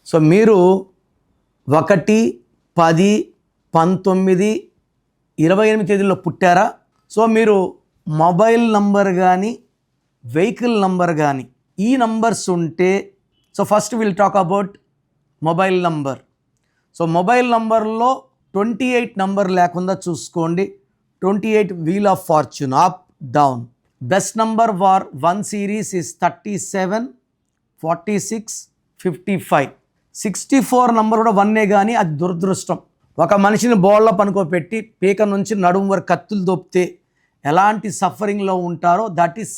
So మీరు 1, 10, 19, 28 తేదీల్లో పుట్టారా? సో మీరు మొబైల్ నంబర్ కానీ వెహికల్ నంబర్ కానీ ఈ నంబర్స్ ఉంటే, so first will talk about mobile number. So mobile నంబర్లో 28 నంబర్ లేకుండా చూసుకోండి. 28 wheel of fortune, up down. Best number for 1 series is 37, 46, 55. 64 number కూడా 1 కానీ అది దురదృష్టం. ఒక మనిషిని బోళ్ళ పనుకోపెట్టి పీక నుంచి నడుము వరకు కత్తులు దొప్పితే ఎలాంటి సఫరింగ్లో ఉంటారో దట్ ఈస్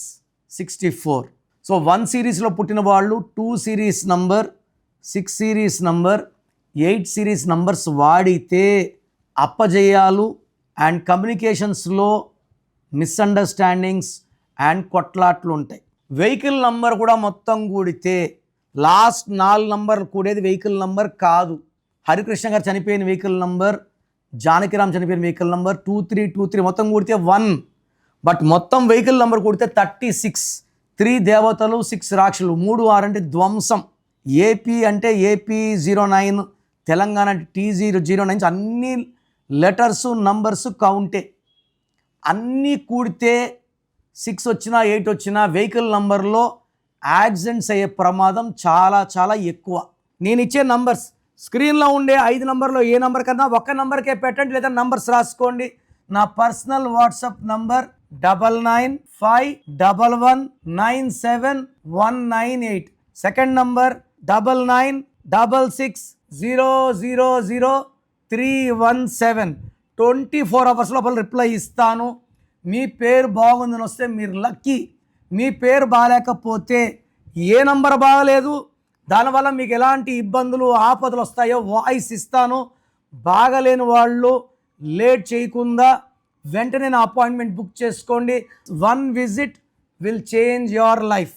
64. సో 1 సిరీస్లో పుట్టిన వాళ్ళు 2 series number, 6 series number, 8 series numbers వాడితే అప్పజేయాలు అండ్ కమ్యూనికేషన్స్లో మిస్అండర్స్టాండింగ్స్ అండ్ కొట్లాట్లు ఉంటాయి. వెహికల్ నంబర్ కూడా మొత్తం కూడితే లాస్ట్ 4 నంబర్లు కూడేది వెహికల్ నంబర్ కాదు. హరికృష్ణ గారు చనిపోయిన వెహికల్ నంబర్, జానకిరామ్ చనిపోయిన వెహికల్ నంబర్ 2323 మొత్తం కూడితే 1. బట్ మొత్తం వెహికల్ నంబర్ కూడితే 36. 3 దేవతలు, 6 రాక్షసులు, 3 6 అంటే ధ్వంసం. ఏపీ అంటే AP 09, తెలంగాణ అంటే T009. అన్ని లెటర్సు నంబర్సు కౌంటే. అన్నీ కూడితే 6 వచ్చినా 8 వచ్చినా వెహికల్ నంబర్లో యాక్సిడెంట్స్ అయ్యే ప్రమాదం చాలా చాలా ఎక్కువ. నేను ఇచ్చే నంబర్స్ స్క్రీన్లో ఉండే 5 నంబర్లో ఏ నంబర్ కన్నా ఒక్క నంబర్కే పెట్టండి, లేదా నంబర్స్ రాసుకోండి. నా personal WhatsApp number 9951197198. Second number 9966000317. 24 hours లోపల రిప్లై ఇస్తాను. మీ పేరు బాగుందని వస్తే మీరు లక్కీ. మీ పేరు బాగాలేకపోతే ఏ నంబర్ బాగలేదు, దానివల్ల మీకు ఎలాంటి ఇబ్బందులు ఆపదలు వస్తాయో వాయిస్ ఇస్తాను. బాగలేని వాళ్ళు లేట్ చేయకుండా వెంటనే నా అపాయింట్మెంట్ బుక్ చేసుకోండి. 1 visit will change your life.